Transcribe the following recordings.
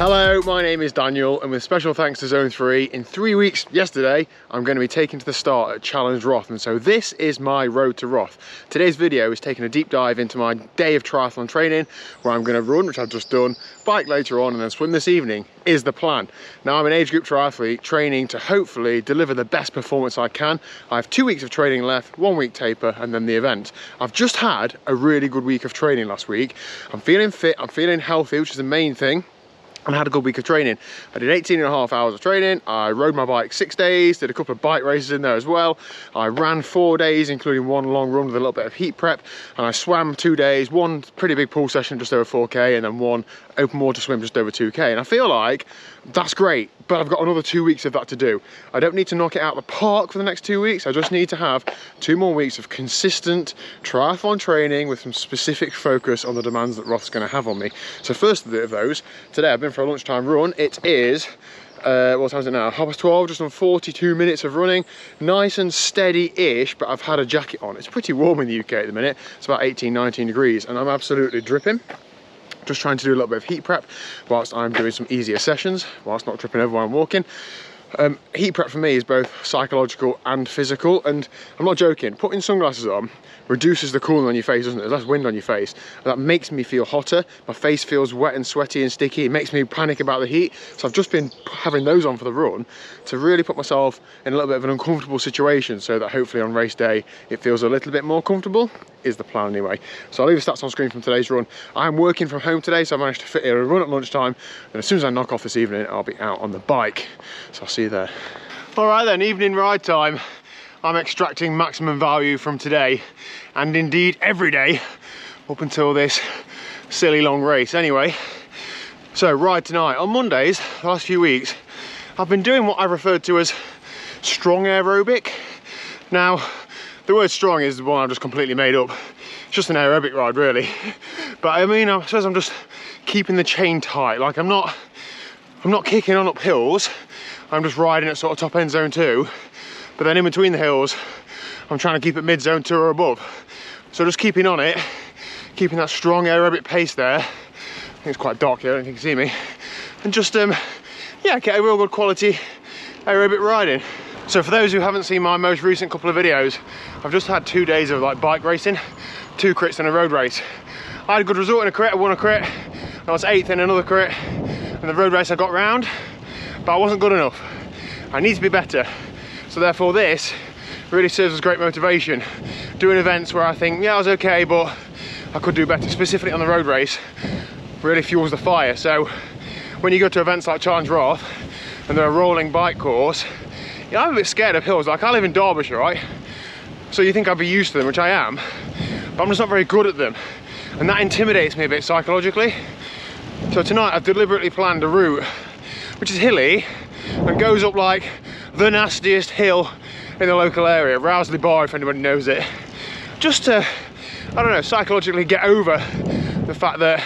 Hello, my name is Daniel, and with special thanks to Zone 3, in 3 weeks, yesterday, I'm going to be taken to the start at Challenge Roth, and so this is my road to Roth. Today's video is taking a deep dive into my day of triathlon training, where I'm going to run, which I've just done, bike later on, and then swim this evening, is the plan. Now, I'm an age group triathlete, training to hopefully deliver the best performance I can. I have 2 weeks of training left, 1 week taper, and then the event. I've just had a really good week of training last week. I'm feeling fit, I'm feeling healthy, which is the main thing. And I had a good week of training. I did 18.5 hours of training. I rode my bike 6 days, did a couple of bike races in there as well. I ran 4 days, including 1 long run with a little bit of heat prep. And I swam 2 days, 1 pretty big pool session, just over 4K, and then 1 open water swim, just over 2K. And I feel like that's great, but I've got another 2 weeks of that to do. I don't need to knock it out of the park for the next 2 weeks. I just need to have 2 more weeks of consistent triathlon training with some specific focus on the demands that Roth's going to have on me. So first of those, today I've been for a lunchtime run. It is, what time is it now? 12:30, just on 42 minutes of running. Nice and steady-ish, but I've had a jacket on. It's pretty warm in the UK at the minute. It's about 18, 19 degrees, and I'm absolutely dripping. Just trying to do a little bit of heat prep whilst I'm doing some easier sessions, whilst not tripping over while I'm walking. Heat prep for me is both psychological and physical, and I'm not joking, putting sunglasses on reduces the cooling on your face, doesn't it? There's less wind on your face, and that makes me feel hotter. My face feels wet and sweaty and sticky. It makes me panic about the heat, so I've just been having those on for the run to really put myself in a little bit of an uncomfortable situation, so that hopefully on race day it feels a little bit more comfortable, is the plan anyway. So I'll leave the stats on screen from today's run. I'm working from home today, so I managed to fit in a run at lunchtime, and as soon as I knock off this evening, I'll be out on the bike. So I'll see you there. All right then, evening ride time. I'm extracting maximum value from today, and indeed every day up until this silly long race. Anyway, so ride tonight. On Mondays, the last few weeks, I've been doing what I referred to as strong aerobic. Now, the word strong is the one I've just completely made up. It's just an aerobic ride, really. But I mean, I suppose I'm just keeping the chain tight. Like I'm not kicking on up hills. I'm just riding at sort of top end zone 2. But then in between the hills, I'm trying to keep it mid zone 2 or above. So just keeping on it, keeping that strong aerobic pace there. I think it's quite dark here, I don't think you can see me. And just, yeah, get a real good quality aerobic riding. So for those who haven't seen my most recent couple of videos, I've just had 2 days of like bike racing, 2 crits and a road race. I had a good result in a crit, I won a crit. I was 8th in another crit, and the road race I got round, but I wasn't good enough. I need to be better. So therefore this really serves as great motivation. Doing events where I think, yeah, I was okay, but I could do better, specifically on the road race, really fuels the fire. So when you go to events like Challenge Roth, and they're a rolling bike course, you know, I'm a bit scared of hills. Like I live in Derbyshire, right? So you think I'd be used to them, which I am, but I'm just not very good at them. And that intimidates me a bit psychologically. So tonight I've deliberately planned a route which is hilly and goes up like the nastiest hill in the local area, Rowsley Bar, if anybody knows it. Just to, I don't know, psychologically get over the fact that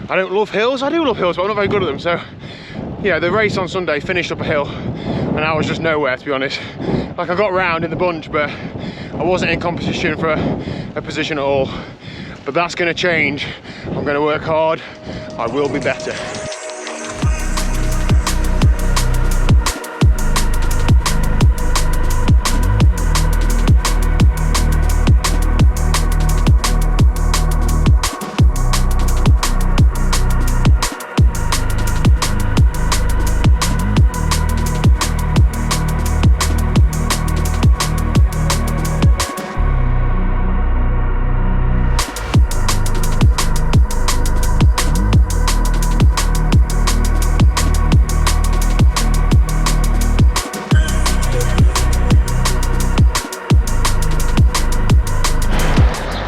I don't love hills. I do love hills, but I'm not very good at them. So yeah, the race on Sunday finished up a hill and I was just nowhere, to be honest. Like I got round in the bunch, but I wasn't in competition for a position at all. But that's going to change. I'm going to work hard. I will be better.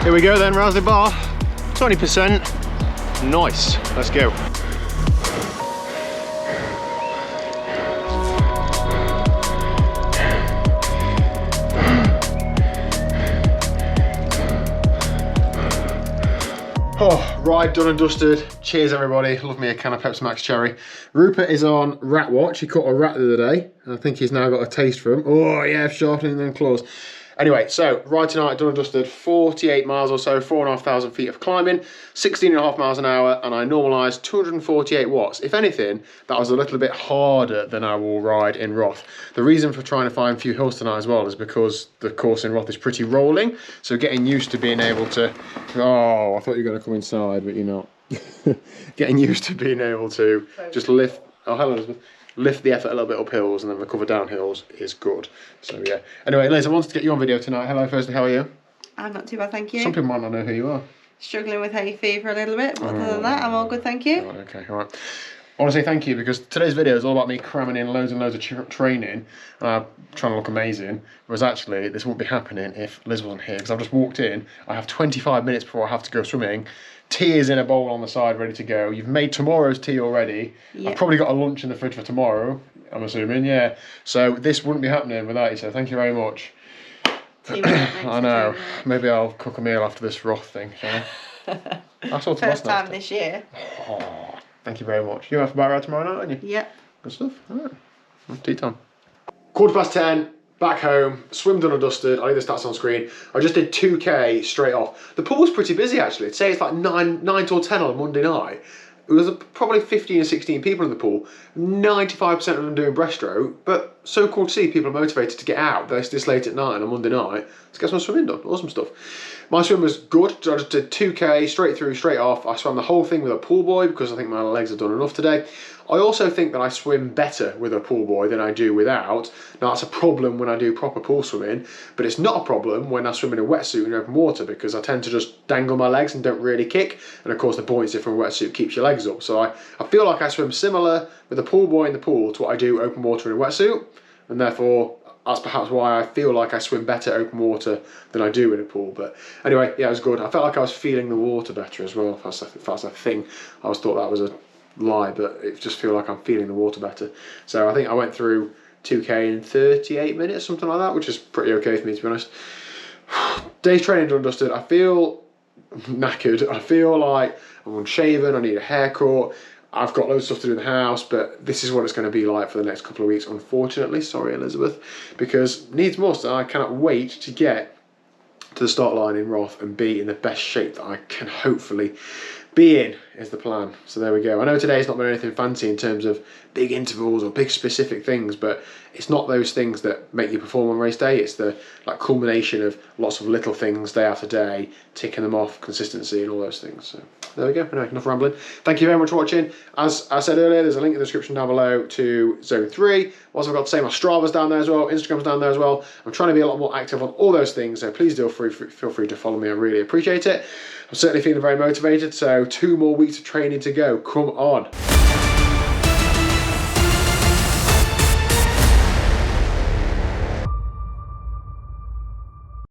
Here we go then, Rowsley Bar, 20%, nice, let's go. Oh, ride done and dusted. Cheers everybody, love me a can of Pepsi Max Cherry. Rupert is on rat watch, he caught a rat the other day, and I think he's now got a taste for him. Oh yeah, sharpening them claws. Anyway, so right tonight, done and dusted, 48 miles or so, 4,500 feet of climbing, 16.5 miles an hour, and I normalised 248 watts. If anything, that was a little bit harder than I will ride in Roth. The reason for trying to find a few hills tonight as well is because the course in Roth is pretty rolling, so getting used to being able to, oh, I thought you were going to come inside, but you're not. Getting used to being able to just lift, oh hello Elizabeth, lift the effort a little bit up hills and then recover down hills is good. So yeah. Anyway, Liz, I wanted to get you on video tonight. Hello, firstly, how are you? I'm not too bad, thank you. Some people might not know who you are. Struggling with hay fever a little bit, but other than that, I'm all good, thank you. Right, okay, all right. I want to say thank you because today's video is all about me cramming in loads and loads of training, trying to look amazing, whereas actually this wouldn't be happening if Liz wasn't here, because I've just walked in, I have 25 minutes before I have to go swimming, tea is in a bowl on the side ready to go, you've made tomorrow's tea already, yep. I've probably got a lunch in the fridge for tomorrow, I'm assuming, yeah, so this wouldn't be happening without you, so thank you very much. I know, maybe I'll cook a meal after this Roth thing, shall I? First time this year. Oh. Thank you very much. You're off about ride tomorrow night, aren't you? Yep. Good stuff. All right. Tea time. 10:15, back home, swim done and dusted. I'll leave the stats on screen. I just did 2K straight off. The pool was pretty busy actually. I'd say it's like 9 till 10 on a Monday night. It was probably 15 or 16 people in the pool. 95% of them doing breaststroke, but so cool to see people are motivated to get out this late at night on a Monday night to get some swimming done. Awesome stuff. My swim was good. I just did 2K straight through, straight off. I swam the whole thing with a pool buoy because I think my legs have done enough today. I also think that I swim better with a pool buoy than I do without. Now that's a problem when I do proper pool swimming, but it's not a problem when I swim in a wetsuit in open water because I tend to just dangle my legs and don't really kick. And of course the buoyancy from a wetsuit keeps your legs up. So I feel like I swim similar with a pool buoy in the pool to what I do open water in a wetsuit. And therefore, that's perhaps why I feel like I swim better open water than I do in a pool. But anyway, yeah, it was good. I felt like I was feeling the water better as well. If that's a thing. I always thought that was a lie, but it just feels like I'm feeling the water better. So I think I went through 2K in 38 minutes, something like that, which is pretty okay for me, to be honest. Day's training done and dusted. I feel knackered. I feel like I'm unshaven. I need a haircut. I've got loads of stuff to do in the house, but this is what it's going to be like for the next couple of weeks, unfortunately. Sorry, Elizabeth, because needs must. I cannot wait to get to the start line in Roth and be in the best shape that I can hopefully be in, is the plan. So there we go. I know today's not been anything fancy in terms of big intervals or big specific things, but it's not those things that make you perform on race day. It's the culmination of lots of little things day after day, ticking them off, consistency and all those things. So there we go. Anyway, enough rambling. Thank you very much for watching. As I said earlier, there's a link in the description down below to Zone 3. Also, I've got to say my Strava's down there as well, Instagram's down there as well. I'm trying to be a lot more active on all those things, so please feel free to follow me. I really appreciate it. I'm certainly feeling very motivated, so 2 more weeks of training to go. Come on.